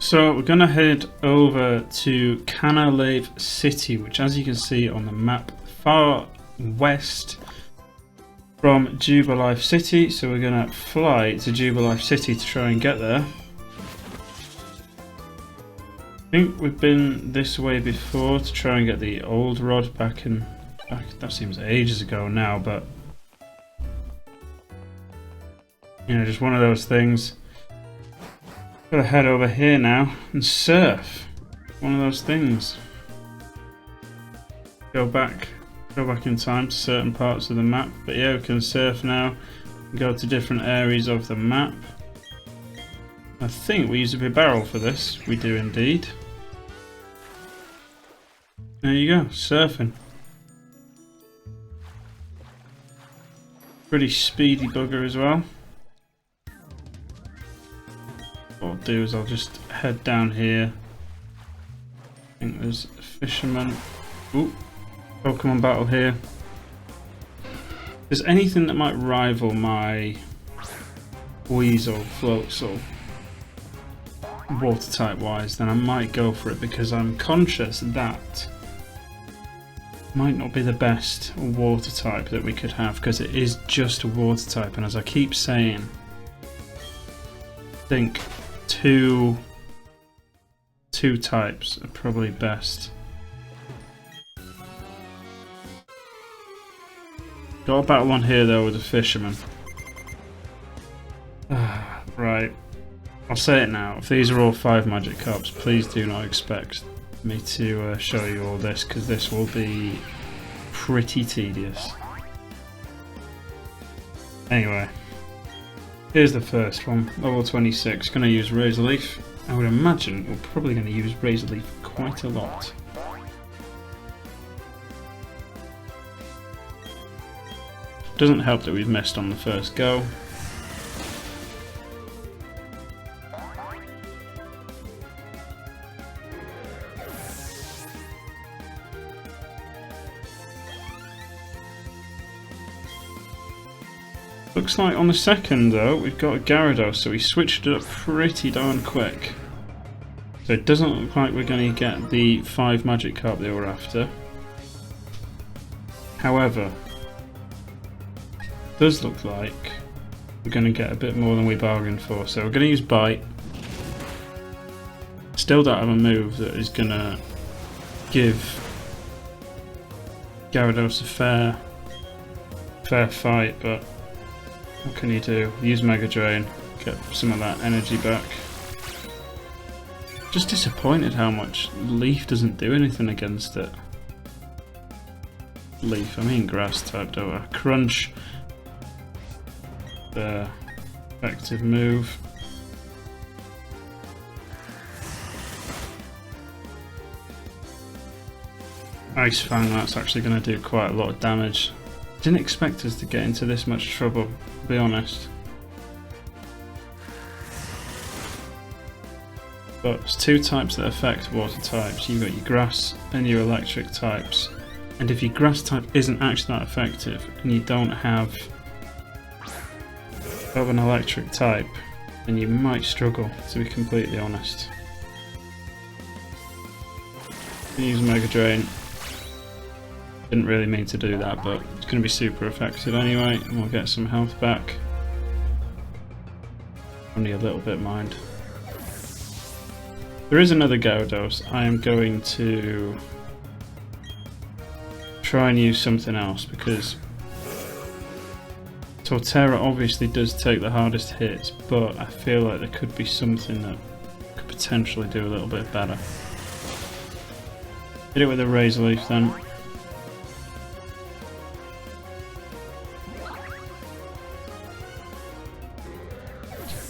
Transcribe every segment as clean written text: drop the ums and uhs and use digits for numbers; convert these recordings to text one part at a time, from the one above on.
So we're going to head over to Canalave City, which as you can see on the map, far west from Jubilife City. So we're going to fly to Jubilife City to try and get there. I think we've been this way before to try and get the old rod back, that seems ages ago now, but you know, just one of those things. Gotta head over here now and surf. One of those things. Go back in time to certain parts of the map. But yeah, we can surf now. Go to different areas of the map. I think we use a big barrel for this. We do indeed. There you go, surfing. Pretty speedy bugger as well. What I'll do is I'll just head down here. I think there's a fisherman. Ooh, Pokemon battle here. If there's anything that might rival my Weasel, Floatzel, water type wise, then I might go for it, because I'm conscious that might not be the best water type that we could have, because it is just a water type, and as I keep saying, I think two types are probably best. Got a battle on here though with a fisherman. Right, I'll say it now. If these are all 5 magic carps, please do not expect me to show you all this, because this will be pretty tedious. Anyway, here's the first one, level 26. Going to use Razor Leaf. I would imagine we're probably going to use Razor Leaf quite a lot. Doesn't help that we've missed on the first go. Looks like on the second though we've got a Gyarados, so we switched it up pretty darn quick. So it doesn't look like we're going to get the 5 magic carp they were after. However, it does look like we're going to get a bit more than we bargained for. So we're going to use Bite. Still don't have a move that is going to give Gyarados a fair fight, but what can you do? Use Mega Drain, get some of that energy back. Just disappointed how much Leaf doesn't do anything against it. Leaf, I mean grass type, don't I? Crunch. The effective move. Ice Fang, that's actually going to do quite a lot of damage. Didn't expect us to get into this much trouble, to be honest. But there's 2 types that affect water types. You've got your grass and your electric types. And if your grass type isn't actually that effective and you don't have an electric type, then you might struggle, to be completely honest. Use Mega Drain. Didn't really mean to do that, but it's going to be super effective anyway, and we'll get some health back. Only a little bit, mind. There is another Gyarados. I am going to try and use something else, because Torterra obviously does take the hardest hits, but I feel like there could be something that could potentially do a little bit better. Hit it with a Razor Leaf then.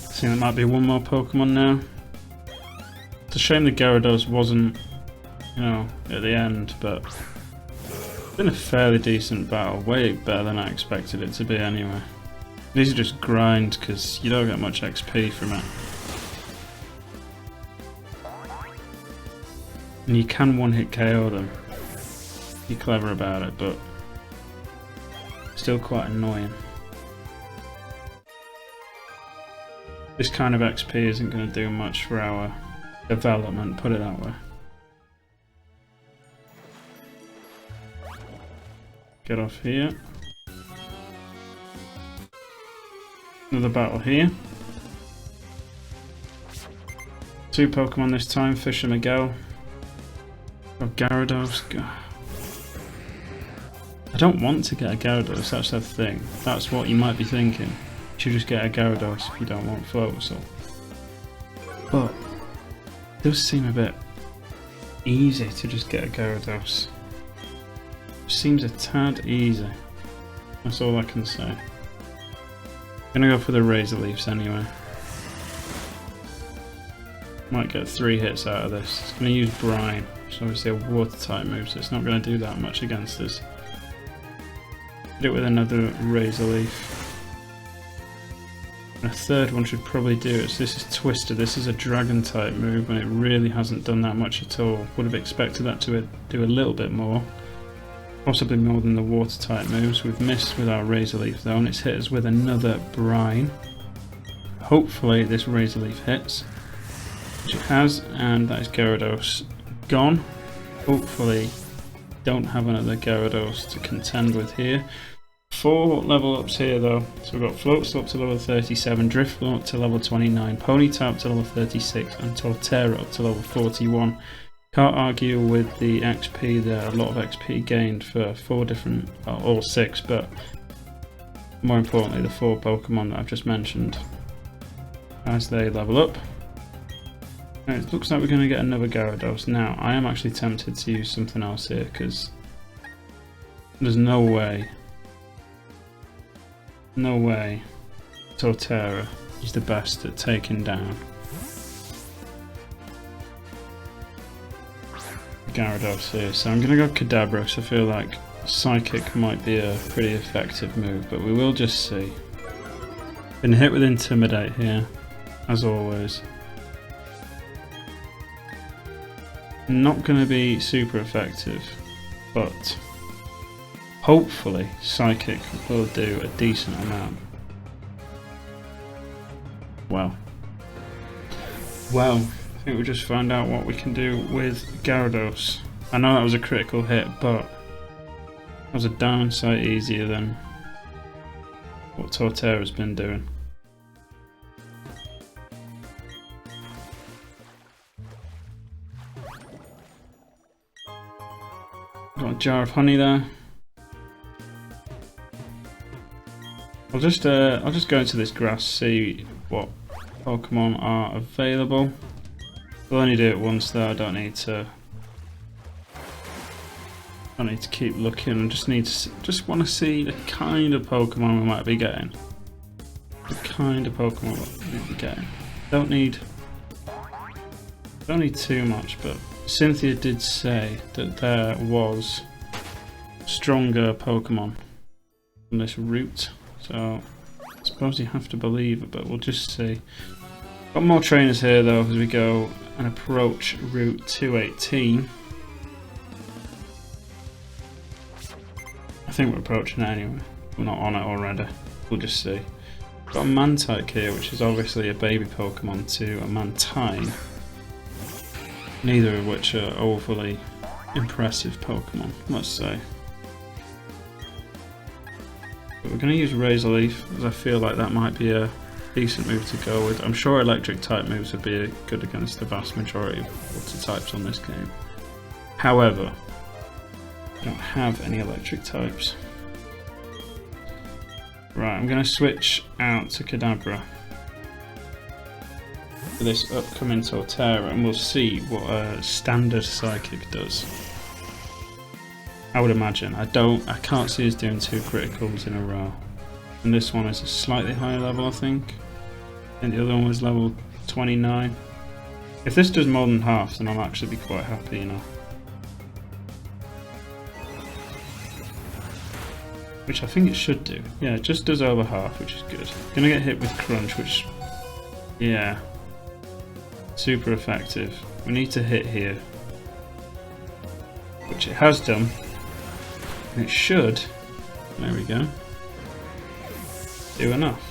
I think there might be one more Pokemon now. It's a shame the Gyarados wasn't, you know, at the end, but it's been a fairly decent battle. Way better than I expected it to be anyway. These are just grind, because you don't get much XP from it. And you can one-hit KO them. You're clever about it, but still quite annoying. This kind of XP isn't going to do much for our development, put it that way. Get off here. Another battle here. 2 Pokemon this time, Fish and Miguel. Oh, Gyarados. I don't want to get a Gyarados, that's the thing. That's what you might be thinking. You should just get a Gyarados if you don't want Floatzel. But it does seem a bit easy to just get a Gyarados. It seems a tad easy. That's all I can say. I'm gonna go for the Razor Leafs anyway. Might get 3 hits out of this. It's gonna use Brine, which is obviously a water type move, so it's not gonna do that much against us. Hit it with another Razor Leaf. And a third one should probably do it. So this is Twister. This is a Dragon type move, and it really hasn't done that much at all. Would have expected that to do a little bit more. Possibly more than the water type moves. We've missed with our Razor Leaf though, and it's hit us with another Brine. Hopefully this Razor Leaf hits, which it has, and that is Gyarados gone. Hopefully don't have another Gyarados to contend with here. 4 level ups here though, so we've got Floatzel up to level 37, Drifloon up to level 29, Ponyta up to level 36, and Torterra up to level 41. Can't argue with the XP there, a lot of XP gained for 4 different, all 6, but more importantly the 4 Pokemon that I've just mentioned as they level up. And it looks like we're going to get another Gyarados. Now, I am actually tempted to use something else here because there's no way Torterra is the best at taking down Gyarados here, so I'm going to go Kadabra because I feel like Psychic might be a pretty effective move, but we will just see. Been hit with Intimidate here, as always. Not going to be super effective, but hopefully Psychic will do a decent amount. Well, I think we just found out what we can do with Gyarados. I know that was a critical hit, but that was a darn sight easier than what Torterra's been doing. Got a jar of honey there. I'll just go into this grass, see what Pokemon are available. We'll only do it once though. I don't need to keep looking. I just want to see the kind of Pokemon we might be getting. The kind of Pokemon we might be getting. Don't need too much, but Cynthia did say that there was stronger Pokemon on this route, so I suppose you have to believe it, but we'll just see. Got more trainers here though as we go and approach Route 218. I think we're approaching it anyway. We're not on it already. We'll just see. Got a Mantike here, which is obviously a baby Pokemon to a Mantine. Neither of which are overly impressive Pokemon, let's say. But we're going to use Razor Leaf, as I feel like that might be a decent move to go with. I'm sure electric type moves would be good against the vast majority of water types on this game. However, I don't have any electric types. Right, I'm going to switch out to Kadabra for this upcoming Torterra, and we'll see what a standard Psychic does. I would imagine. I can't see us doing 2 criticals in a row. And this one is a slightly higher level, I think. And the other one was level 29. If this does more than half, then I'll actually be quite happy, you know. Which I think it should do. Yeah, it just does over half, which is good. Gonna get hit with Crunch, which, yeah, super effective. We need to hit here, which it has done. And it should, there we go, do enough.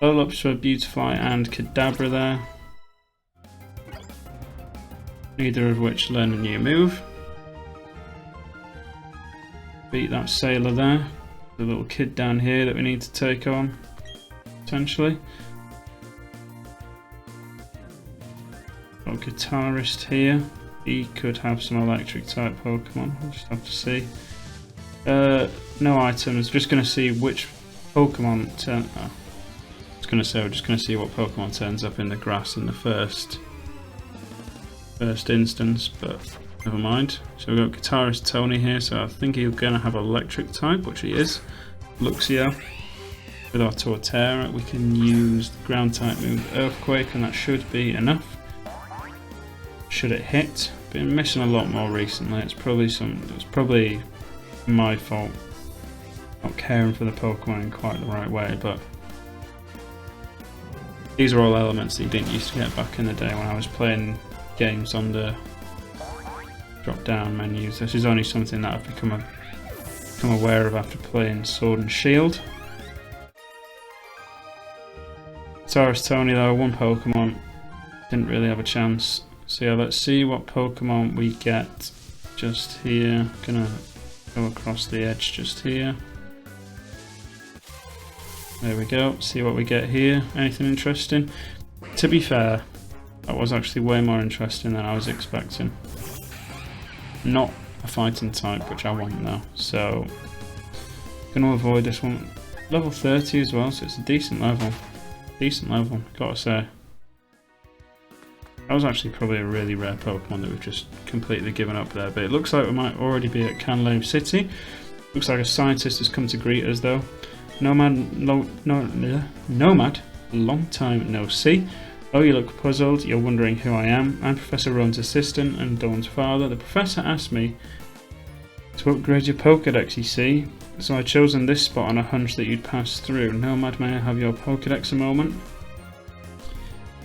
Level ups for Beautifly and Kadabra there. Neither of which learn a new move. Beat that Sailor there. The little kid down here that we need to take on, potentially. Got a Guitarist here. He could have some electric type Pokemon, we'll just have to see. No items, just going to see which Pokemon turn. Oh, I was going to say we're just going to see what Pokemon turns up in the grass in the first instance, but never mind. So we've got Guitarist Tony here, so I think he's going to have electric type, which he is. Luxio. With our Torterra, we can use the ground type move Earthquake, and that should be enough. Should it hit? Been missing a lot more recently. It's probably my fault not caring for the Pokemon in quite the right way, but these are all elements that you didn't used to get back in the day when I was playing games on the drop down menus. This is only something that I've become aware of after playing Sword and Shield. Guitarist Tony though, one Pokemon, didn't really have a chance. So yeah, let's see what Pokemon we get just here. Gonna go across the edge just here. There we go, see what we get here. Anything interesting? To be fair, that was actually way more interesting than I was expecting. Not a fighting type, which I want though, so gonna avoid this one. Level 30 as well, so it's a decent level. Gotta say. That was actually probably a really rare Pokemon that we've just completely given up there, but it looks like we might already be at Canalave City. Looks like a scientist has come to greet us though. Nomad, long time no see. Oh, you look puzzled, you're wondering who I am. I'm Professor Rowan's assistant and Dawn's father. The professor asked me to upgrade your Pokedex, you see. So I chosen this spot on a hunch that you'd pass through. Nomad, may I have your Pokedex a moment?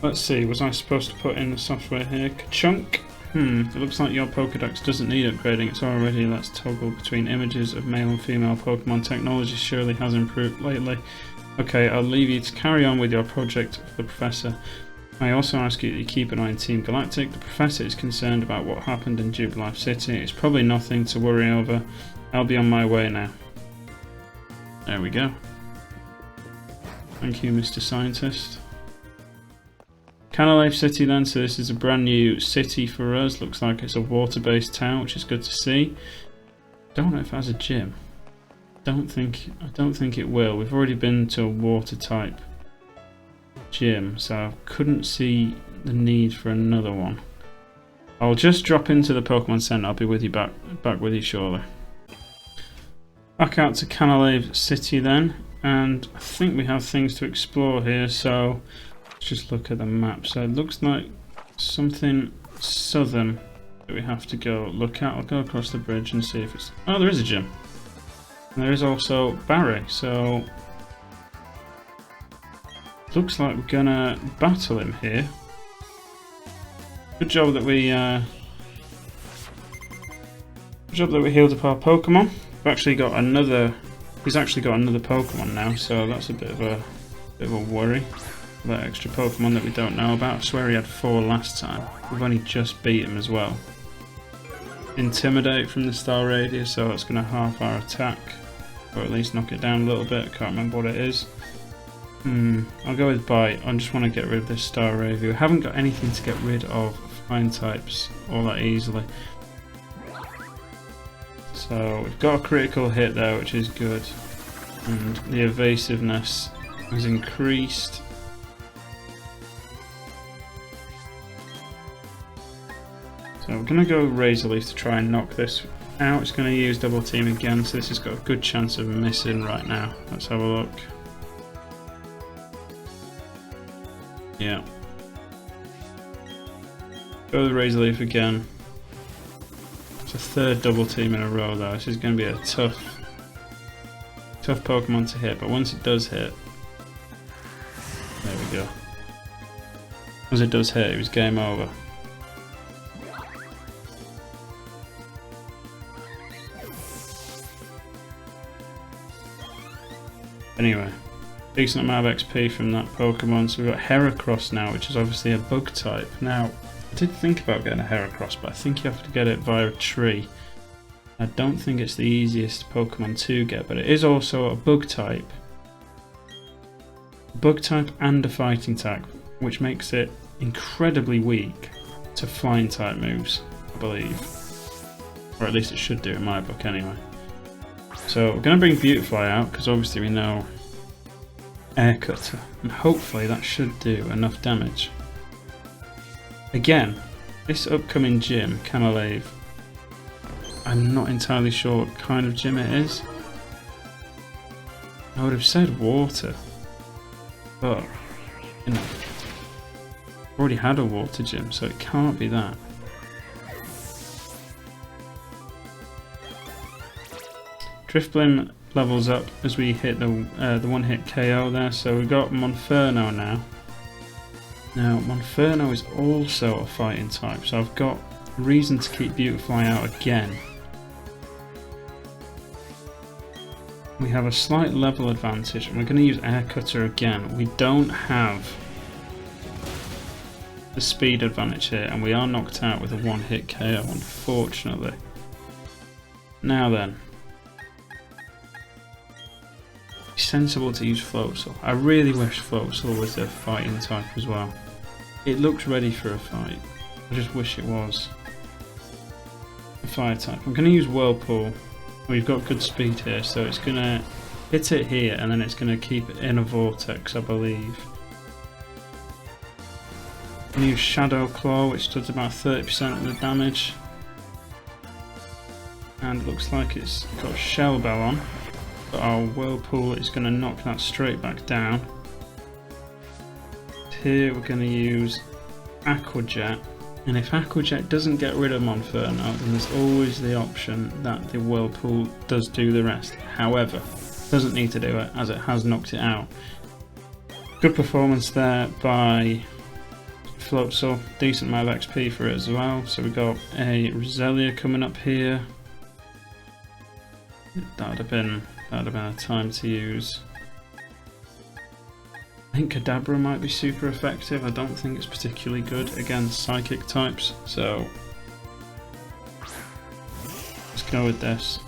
Let's see, was I supposed to put in the software here? Ka-chunk. It looks like your Pokedex doesn't need upgrading. It's already, let's toggle between images of male and female Pokemon. Technology surely has improved lately. Okay, I'll leave you to carry on with your project for the professor. I also ask you that you keep an eye on Team Galactic. The professor is concerned about what happened in Jubilife City. It's probably nothing to worry over. I'll be on my way now. There we go. Thank you, Mr. Scientist. Canalave City then, so this is a brand new city for us. Looks like it's a water-based town, which is good to see. Don't know if it has a gym. I don't think it will. We've already been to a water type gym, so I couldn't see the need for another one. I'll just drop into the Pokemon Center. I'll be with you back with you shortly. Back out to Canalave City then, and I think we have things to explore here, so let's just look at the map. So it looks like something southern that we have to go look at. I'll go across the bridge and see if it's... Oh, there is a gym. And there is also Barry, so looks like we're gonna battle him here. Good job that we healed up our Pokemon. We've actually got another. He's actually got another Pokemon now, so that's a bit of a worry. That extra Pokemon that we don't know about. I swear he had 4 last time. We've only just beat him as well. Intimidate from the Staravia, so that's going to half our attack, or at least knock it down a little bit. I can't remember what it is. I'll go with Bite. I just want to get rid of this Staravia. We haven't got anything to get rid of flying types all that easily. So we've got a critical hit there, which is good, and the evasiveness has increased. So we're going to go Razor Leaf to try and knock this out. It's going to use Double Team again, so this has got a good chance of missing right now. Let's have a look. Yeah. Go with Razor Leaf again. It's a 3rd Double Team in a row though. This is going to be a tough Pokemon to hit, but once it does hit, there we go. Once it does hit, it was game over. Anyway, Decent amount of XP from that Pokemon. So we've got Heracross now, which is obviously a bug type. Now, I did think about getting a Heracross, but I think you have to get it via a tree. I don't think it's the easiest Pokemon to get, but it is also a bug type. Bug type and a fighting type, which makes it incredibly weak to flying type moves, I believe. Or at least it should do in my book anyway. So we're going to bring Beautifly out, because obviously we know Air Cutter, and hopefully that should do enough damage. Again, this upcoming gym, Canalave, I'm not entirely sure what kind of gym it is. I would have said water, but you know, I've already had a water gym, so it can't be that. Drifblim levels up as we hit the one-hit KO there, so we've got Monferno now. Now, Monferno is also a fighting type, so I've got reason to keep Beautifly out again. We have a slight level advantage, and we're going to use Air Cutter again. We don't have the speed advantage here, and we are knocked out with a one-hit KO, unfortunately. Now then. Sensible to use Floatzel. I really wish Floatzel was a fighting type as well. It looks ready for a fight. I just wish it was a fire type. I'm going to use Whirlpool. We've got good speed here, so it's going to hit it here and then it's going to keep it in a vortex, I believe. I'm going to use Shadow Claw, which does about 30% of the damage. And it looks like it's got Shell Bell on. Our Whirlpool is going to knock that straight back down. Here we're going to use Aqua Jet, and if Aqua Jet doesn't get rid of Monferno, then there's always the option that the Whirlpool does do the rest. However, doesn't need to do it as it has knocked it out. Good performance there by Floatzel, decent amount of XP for it as well. So we've got a Roselia coming up here. That would have been a time to use. I think Kadabra might be super effective. I don't think it's particularly good against psychic types, so let's go with this.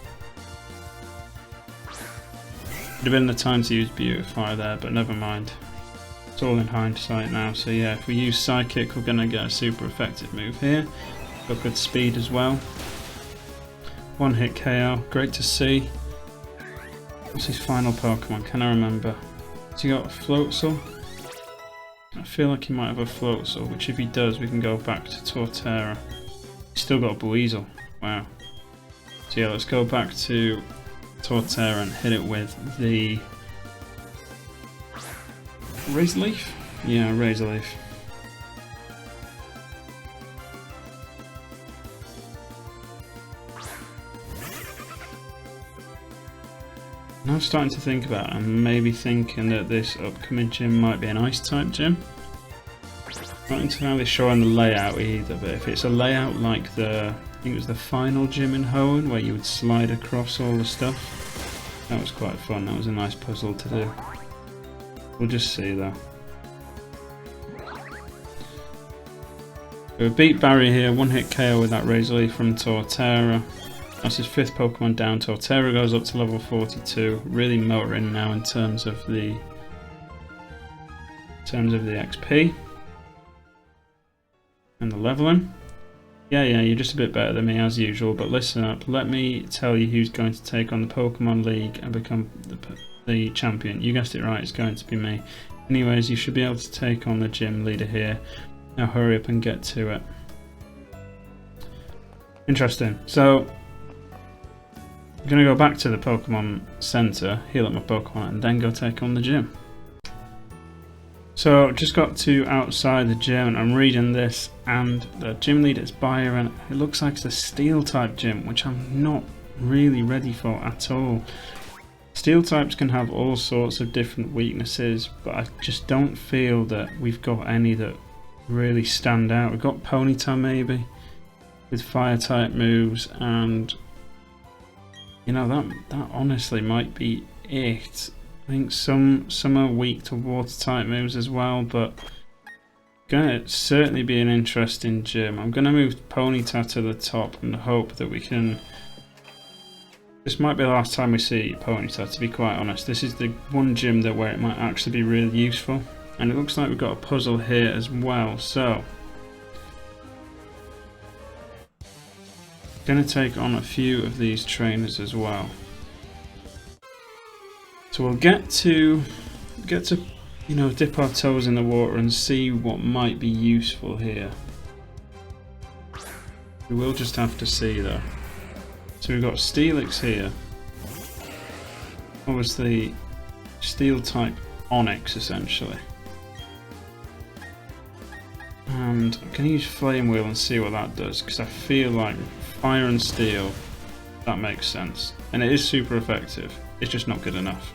Would have been the time to use Beautify there, but never mind. It's all in hindsight now. So yeah, if we use Psychic, we're going to get a super effective move here. Got good speed as well. One hit KO, great to see. What's his final Pokemon? Can I remember? Has he got a Floatzel? I feel like he might have a Floatzel, which if he does, we can go back to Torterra. He's still got a Buizel. Wow. So yeah, let's go back to Torterra and hit it with the Razor Leaf? Yeah, Razor Leaf. And I'm starting to think about it. I'm maybe thinking that this upcoming gym might be an ice type gym. Not entirely sure on the layout either, but if it's a layout like I think it was the final gym in Hoenn where you would slide across all the stuff. That was quite fun, that was a nice puzzle to do. We'll just see though. We beat Barry here, one hit KO with that Razor Leaf from Torterra. That's his 5th Pokemon down. Torterra goes up to level 42, really motoring now in terms of the XP and the leveling. Yeah, you're just a bit better than me as usual, but listen up, let me tell you who's going to take on the Pokemon League and become the champion. You guessed it right, it's going to be me. Anyways, you should be able to take on the gym leader here. Now hurry up and get to it. Interesting. So I'm going to go back to the Pokemon Center, heal up my Pokemon, and then go take on the gym. So just got to outside the gym and I'm reading this, and the gym leader is Byron. It looks like it's a steel type gym, which I'm not really ready for at all. Steel types can have all sorts of different weaknesses, but I just don't feel that we've got any that really stand out. We've got Ponyta maybe with fire type moves, and you know, that honestly might be it. I think some are weak to water type moves as well, but gonna certainly be an interesting gym. I'm gonna move Ponyta to the top and hope that we can. This might be the last time we see Ponyta, to be quite honest. This is the one gym where it might actually be really useful. And it looks like we've got a puzzle here as well, so gonna take on a few of these trainers as well. So we'll get to you know, dip our toes in the water and see what might be useful here. We will just have to see though. So we've got Steelix here. Obviously steel type Onyx essentially. And I'm going to use Flame Wheel and see what that does, because I feel like Fire and Steel, that makes sense. And it is super effective, it's just not good enough.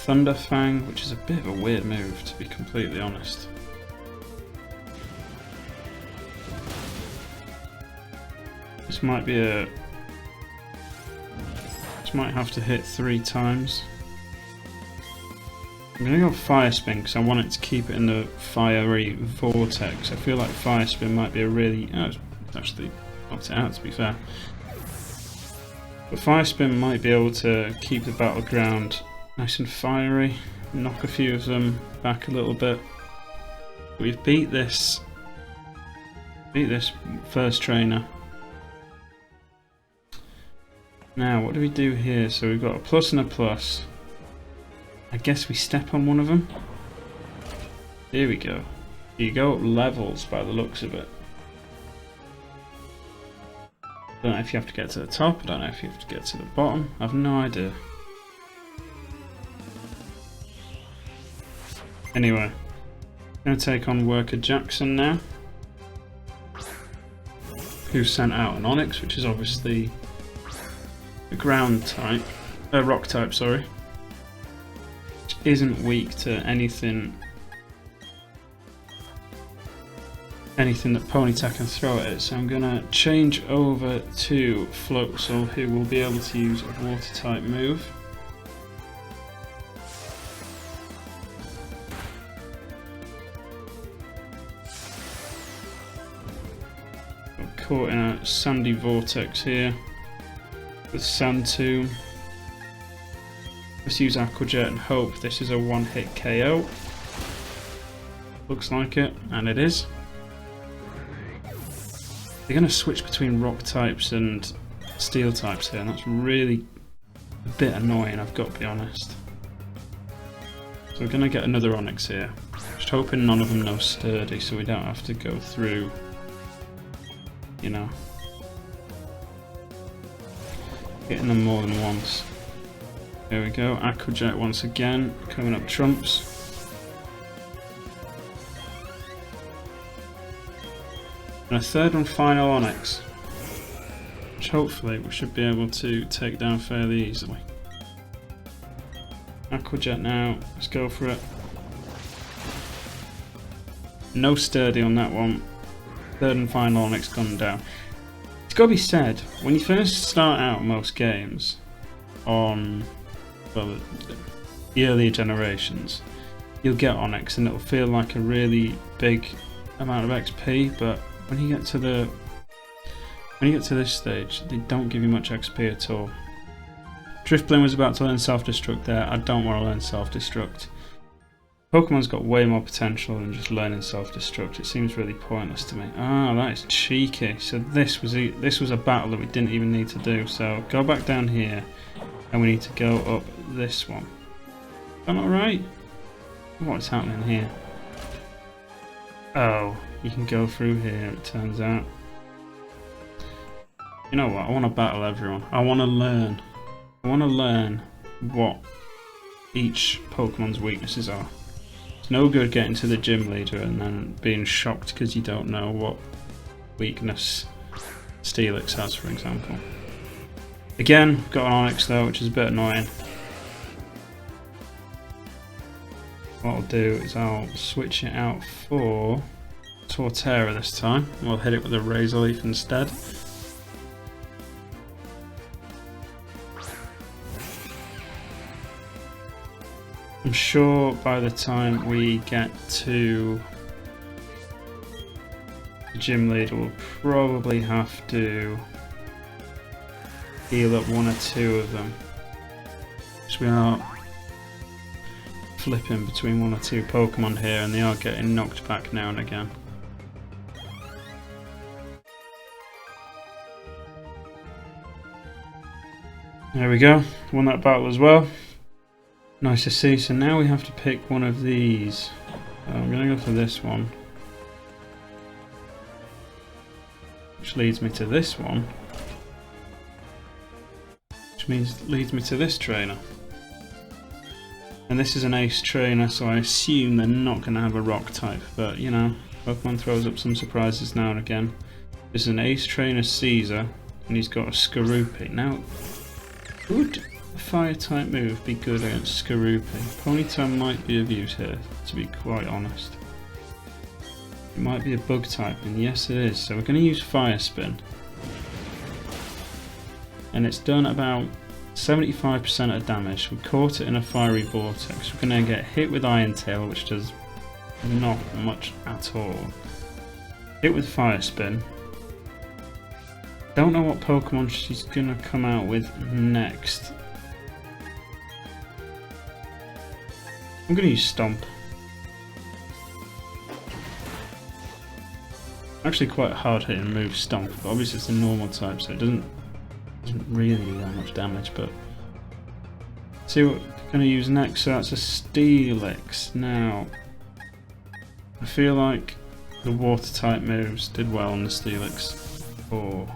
Thunder Fang, which is a bit of a weird move, to be completely honest. This might be a... This might have to hit 3 times. I'm going to go Fire Spin because I want it to keep it in the fiery vortex. I feel like Fire Spin might be a really... Oh, it's actually knocked it out, to be fair. But Fire Spin might be able to keep the battleground nice and fiery, knock a few of them back a little bit. We've beat this first trainer. Now, what do we do here? So we've got a plus and a plus. I guess we step on one of them. Here we go. You go up levels by the looks of it. I don't know if you have to get to the top, I don't know if you have to get to the bottom. I have no idea. Anyway, I'm going to take on Worker Jackson now, who sent out an Onyx, which is obviously a ground type, rock type, sorry, which isn't weak to anything that Ponyta can throw at it. So I'm going to change over to Floatzel, who will be able to use a water type move. Caught in a sandy vortex here with Sand Tomb. Let's use Aqua Jet and hope this is a one-hit KO. Looks like it, and it is. They're going to switch between rock types and steel types here, and that's really a bit annoying, I've got to be honest. So we're going to get another Onyx here. Just hoping none of them know Sturdy, so we don't have to go through, you know, getting them more than once. There we go, Aqua Jet once again, coming up trumps. And a third and final Onyx, which hopefully we should be able to take down fairly easily. Aqua Jet now, let's go for it. No Sturdy on that one. Third and final Onyx gone down. It's got to be said, when you first start out most games on, well, the earlier generations, you'll get Onyx and it'll feel like a really big amount of XP, but when you get to this stage, they don't give you much XP at all. Drifblim was about to learn self-destruct there. I don't want to learn self-destruct. Pokemon's got way more potential than just learning self-destruct. It seems really pointless to me. Ah, that is cheeky. So this was a battle that we didn't even need to do. So go back down here, and we need to go up this one. Is that not right? What's happening here? Oh, you can go through here, it turns out. You know what? I want to battle everyone. I want to learn. I want to learn what each Pokemon's weaknesses are. It's no good getting to the gym leader and then being shocked because you don't know what weakness Steelix has, for example. Again, got an Onyx though, which is a bit annoying. What I'll do is I'll switch it out for Torterra this time. We'll hit it with a Razor Leaf instead. sure by the time we get to the gym leader, we'll probably have to heal up one or two of them. So we are flipping between one or two Pokemon here, and they are getting knocked back now and again. There we go, won that battle as well. Nice to see. So now we have to pick one of these. I'm going to go for this one, which leads me to this one, which leads me to this trainer. And this is an ace trainer, so I assume they're not going to have a rock type, but you know, Pokemon throws up some surprises now and again. This is an ace trainer Caesar, and he's got a Skorupi. Now, would a fire type move be good against Skorupi? Ponyta might be of use here, to be quite honest. It might be a bug type, and yes it is, so we're going to use Fire Spin. And it's done about 75% of damage. We caught it in a fiery vortex. We're going to get hit with Iron Tail, which does not much at all. Hit with Fire Spin. Don't know what Pokemon she's going to come out with next. I'm going to use Stomp. Actually quite a hard hitting move, Stomp, but obviously it's a normal type, so it doesn't really do that much damage. But see what we're going to use next. So that's a Steelix. Now I feel like the water type moves did well on the Steelix. Or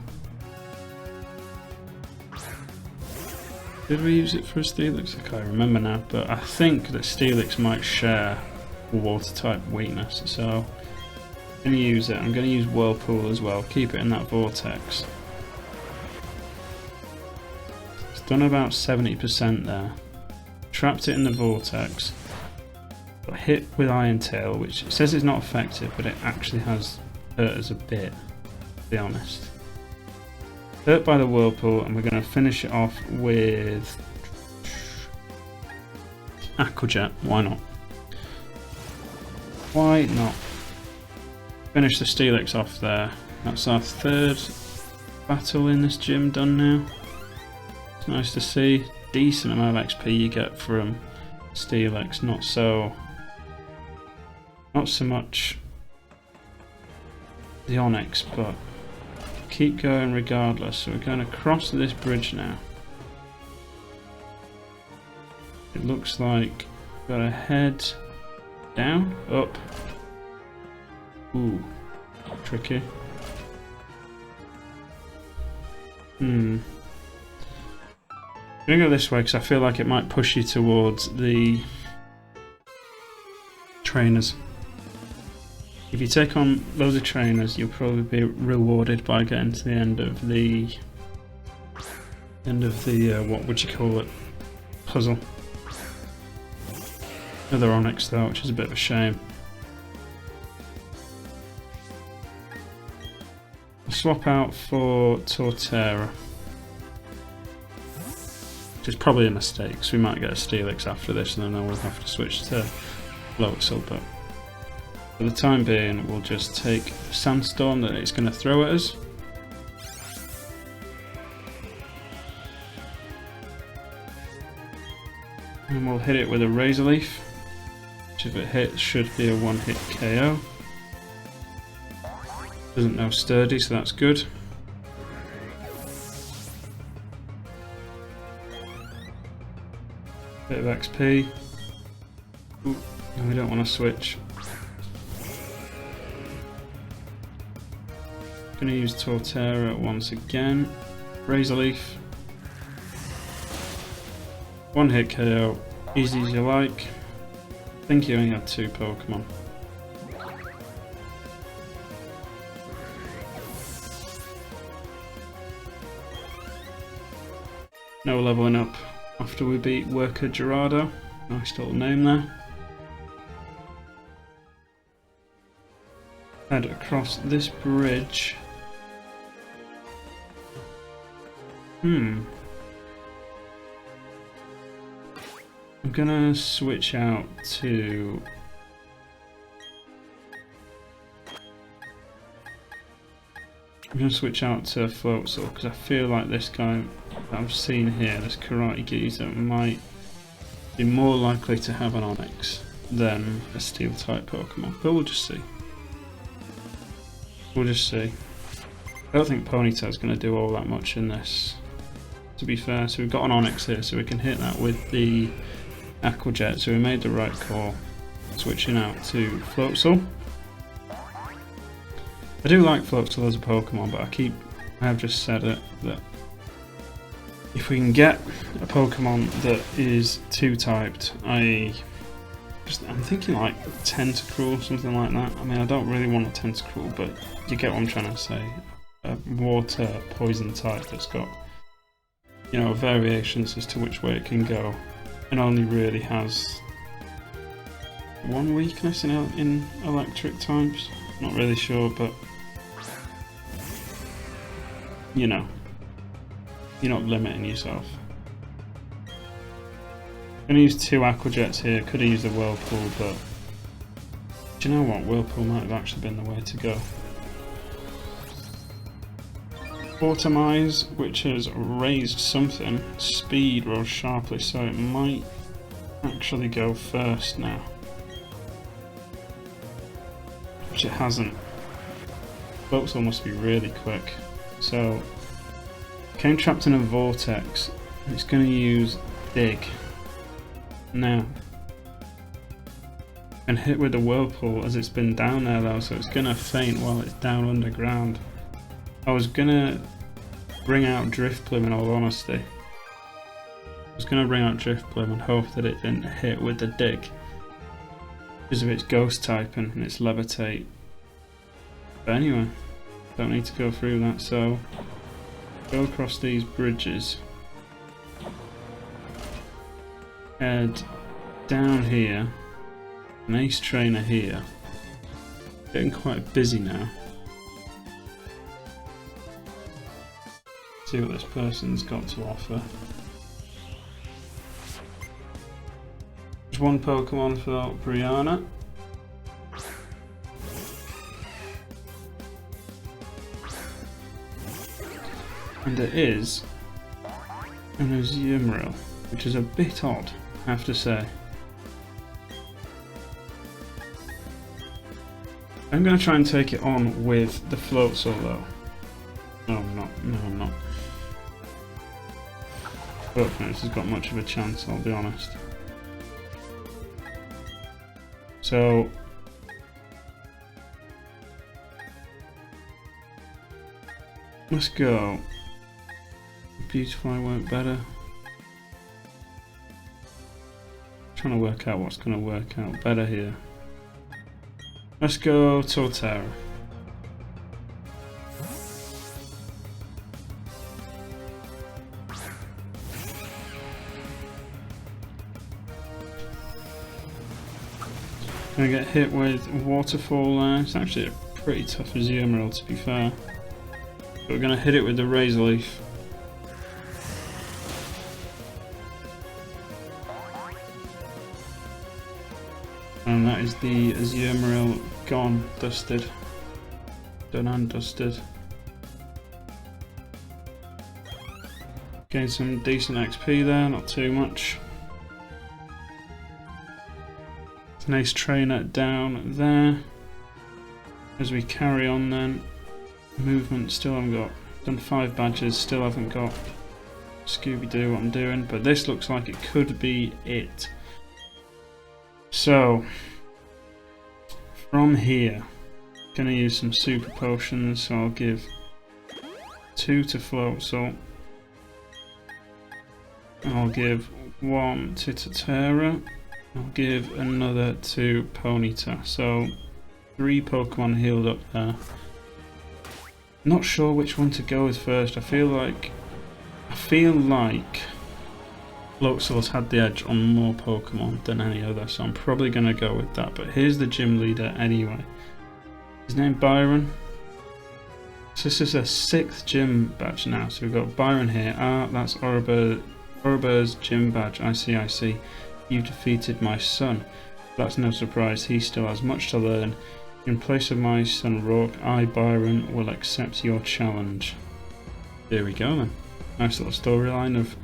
did we use it for a Steelix? I can't remember now, but I think that Steelix might share a water type weakness, so I'm going to use it. I'm going to use Whirlpool as well, keep it in that vortex. It's done about 70% there. Trapped it in the vortex. Got hit with Iron Tail, which it says it's not effective, but it actually has hurt us a bit, to be honest. Hurt by the Whirlpool, and we're going to finish it off with Aqua Jet. Why not? Why not? Finish the Steelix off there. That's our third battle in this gym done now. It's nice to see. Decent amount of XP you get from Steelix. Not so much the Onyx, but keep going regardless. So we're going to cross this bridge now. It looks like we've got to head down, up. Ooh, tricky. I'm gonna go this way because I feel like it might push you towards the trainers. If you take on loads of trainers, you'll probably be rewarded by getting to the end of the what would you call it, puzzle. Another Onyx though, which is a bit of a shame. I'll swap out for Torterra, which is probably a mistake, because we might get a Steelix after this, and then we'll have to switch to Loixel. But for the time being, we'll just take Sandstorm that it's going to throw at us. And we'll hit it with a Razor Leaf, which if it hits should be a one-hit KO. Doesn't know Sturdy, so that's good. Bit of XP. Ooh, no, we don't want to switch. Gonna use Torterra once again. Razor Leaf. One hit KO. Easy as you like. I think you only had 2 Pokemon. No leveling up after we beat Worker Gerardo. Nice little name there. Head across this bridge. I'm I'm gonna switch out to... Floatzel because I feel like this guy that I've seen here, this Karate Geezer, might be more likely to have an Onyx than a Steel type Pokemon. But we'll just see. We'll just see. I don't think Ponyta's going to do all that much in this, to be fair. So we've got an Onyx here, so we can hit that with the Aqua Jet. So we made the right call, switching out to Floatzel. I do like Floatzel as a Pokemon, but I have just said it, that if we can get a Pokemon that is 2-typed, I'm thinking like Tentacruel, something like that. I mean, I don't really want a Tentacruel, but you get what I'm trying to say. A water poison type that's got, you know, variations as to which way it can go, and only really has one weakness in electric types. Not really sure, but you know, you're not limiting yourself. I'm gonna use 2 Aqua Jets here. Could have used a Whirlpool, but do you know what? Whirlpool might have actually been the way to go. Automize, which has raised something. Speed rose sharply, so it might actually go first now. Which it hasn't. Floatzel must be really quick. So, came trapped in a vortex. And it's going to use Dig. Now. And hit with the Whirlpool as it's been down there though, so it's going to faint while it's down underground. I was going to bring out Driftbloom in all honesty. I was going to bring out Driftbloom and hope that it didn't hit with the Dig, because of its Ghost typing and its Levitate. But anyway, don't need to go through that, so go across these bridges. Head down here. An Ace Trainer here. Getting quite busy now. See what this person's got to offer. There's one Pokemon for Brianna. And it is an Azumarill, which is a bit odd, I have to say. I'm going to try and take it on with the Floatzel though. No, I'm not. No, I'm not. I don't think this has got much of a chance, I'll be honest. So let's go. Beautify won't better. Trying to work out what's going to work out better here. Let's go Torterra. Gonna get hit with Waterfall there. It's actually a pretty tough Azumarill to be fair. But we're gonna hit it with the Razor Leaf. And that is the Azumarill gone, dusted. Done and dusted. Gained some decent XP there, not too much. Nice trainer down there. As we carry on then, movement still haven't got, done 5 badges, still haven't got Scooby-Doo what I'm doing, but this looks like it could be it. So, from here, gonna use some super potions, so I'll give 2 to Floatzel. I'll give 1 to Torterra. I'll give another to Ponyta, so 3 Pokemon healed up there. Not sure which one to go with first. I feel like Floatzel's had the edge on more Pokemon than any other, so I'm probably going to go with that. But here's the gym leader anyway. His name Byron. So this is a 6th gym badge now, so we've got Byron here. Ah, that's Oribeur's gym badge, I see. You defeated my son. That's no surprise, he still has much to learn. In place of my son Rourke, I, Byron, will accept your challenge. There we go then. Nice little storyline of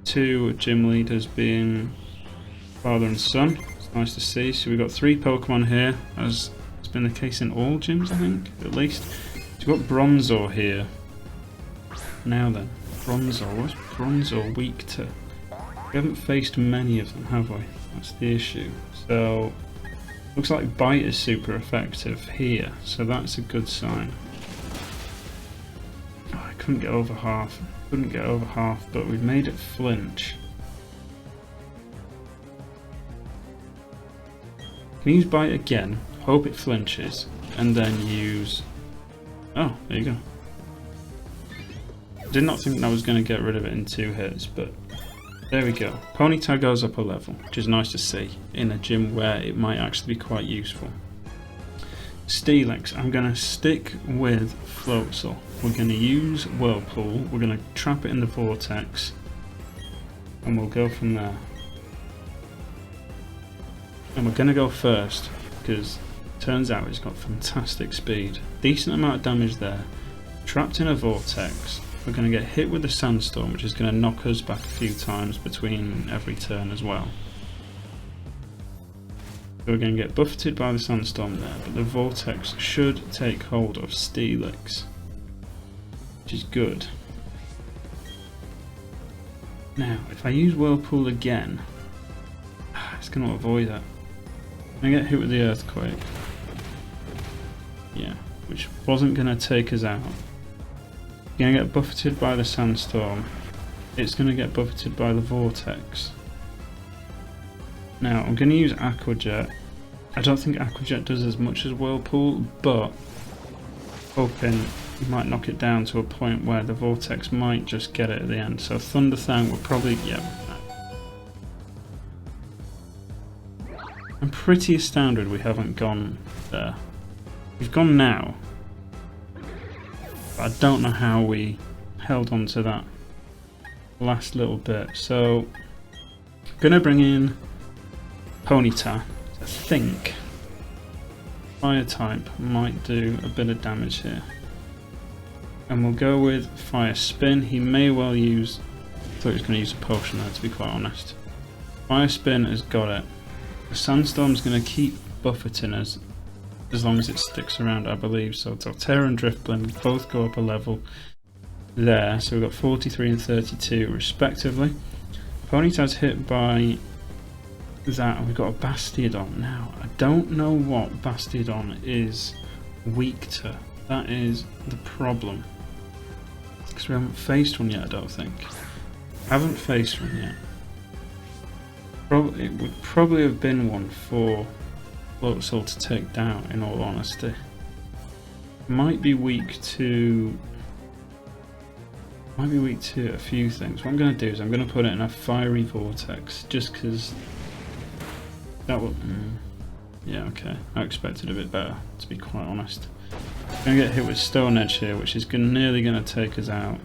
two gym leaders being father and son. It's nice to see. So we've got 3 Pokemon here, as has been the case in all gyms, I think, at least. So we've got Bronzor here. Now then, Bronzor. What's Bronzor weak to? We haven't faced many of them, have we? That's the issue. So, looks like Bite is super effective here, so that's a good sign. Oh, I couldn't get over half. Couldn't get over half, but we've made it flinch. Can use Bite again, hope it flinches, and then use... Oh, there you go. Did not think that I was going to get rid of it in 2 hits, but there we go. Ponyta goes up a level, which is nice to see in a gym where it might actually be quite useful. Steelix, I'm going to stick with Floatzel. We're going to use Whirlpool, we're going to trap it in the Vortex, and we'll go from there. And we're going to go first, because it turns out it's got fantastic speed. Decent amount of damage there. Trapped in a Vortex. We're going to get hit with the Sandstorm, which is going to knock us back a few times between every turn as well. So we're going to get buffeted by the Sandstorm there, but the Vortex should take hold of Steelix, which is good. Now, if I use Whirlpool again, it's going to avoid that. I'm going to get hit with the Earthquake. Yeah, which wasn't going to take us out. Going to get buffeted by the Sandstorm. It's going to get buffeted by the Vortex. Now I'm going to use Aqua Jet. I don't think Aqua Jet does as much as Whirlpool, but hoping you might knock it down to a point where the Vortex might just get it at the end. So Thunder Thang will probably... yeah. I'm pretty astounded we haven't gone there. We've gone now. I don't know how we held on to that last little bit. So, I'm going to bring in Ponyta. I think Fire type might do a bit of damage here. And we'll go with Fire Spin. He may well use... I thought he was going to use a potion there, to be quite honest. Fire Spin has got it. The Sandstorm's going to keep buffeting us as long as it sticks around, I believe. So Torterra and Drifblim both go up a level there. So we've got 43 and 32 respectively. Ponyta's hit by that, and we've got a Bastiodon. Now, I don't know what Bastiodon is weak to. That is the problem. Because we haven't faced one yet, I don't think. Haven't faced one yet. It would probably have been one for Floatzel to take down, in all honesty. Might be weak to a few things. What I'm going to do is I'm going to put it in a Fiery Vortex, just because that would... yeah, okay. I expected a bit better, to be quite honest. I'm going to get hit with Stone Edge here, which is nearly going to take us out.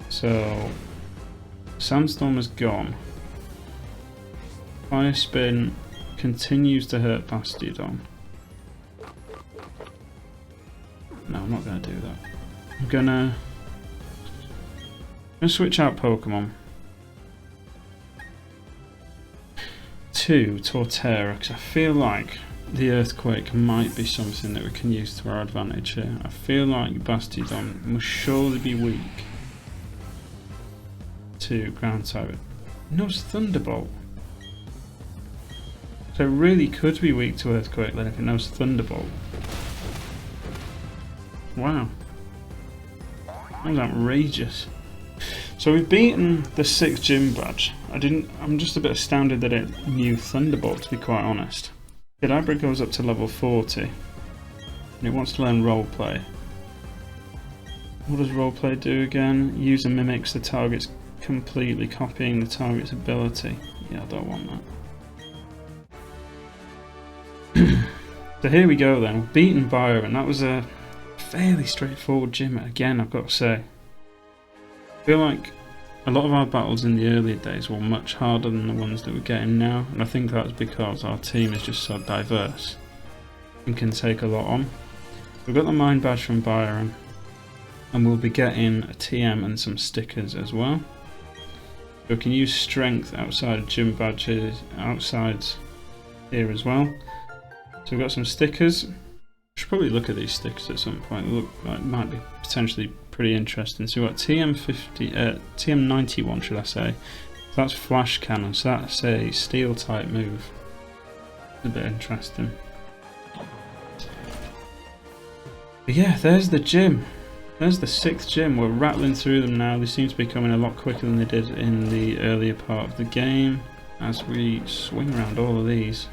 So, Sandstorm is gone. Fire Spin continues to hurt Bastiodon. No, I'm not going to do that. I'm going to switch out Pokemon to Torterra, because I feel like the Earthquake might be something that we can use to our advantage here. I feel like Bastiodon must surely be weak to Ground type. No, it's Thunderbolt. So it really could be weak to Earthquake then if it knows Thunderbolt. Wow. That was outrageous. So we've beaten the 6th gym badge. I'm just a bit astounded that it knew Thunderbolt, to be quite honest. Kadabra goes up to level 40. And it wants to learn Roleplay. What does Roleplay do again? User mimics the target's completely, copying the target's ability. Yeah, I don't want that. So here we go then, we've beaten Byron. That was a fairly straightforward gym again, I've got to say. I feel like a lot of our battles in the earlier days were much harder than the ones that we're getting now, and I think that's because our team is just so diverse and can take a lot on. We've got the Mind Badge from Byron, and we'll be getting a TM and some stickers as well. We can use strength outside of gym badges, outside here as well. So we've got some stickers. Should probably look at these stickers at some point. Look, like, might be potentially pretty interesting. So we've got TM91, should I say? So that's flash cannon. So that's a steel type move. A bit interesting. But yeah, there's the gym. There's the 6th gym. We're rattling through them now. They seem to be coming a lot quicker than they did in the earlier part of the game. As we swing around all of these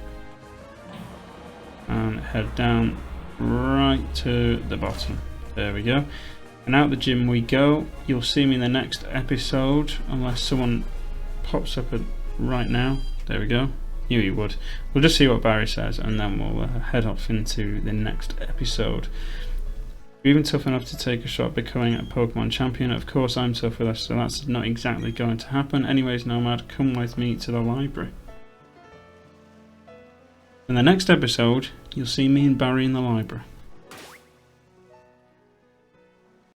and head down right to the bottom. There we go. And out the gym we go. You'll see me in the next episode, unless someone pops up right now. There we go. Knew you would. We'll just see what Barry says, and then we'll head off into the next episode. You're even tough enough to take a shot at becoming a Pokemon champion. Of course I'm tough with us, so that's not exactly going to happen. Anyways, Nomad, come with me to the library. In the next episode, you'll see me and Barry in the library.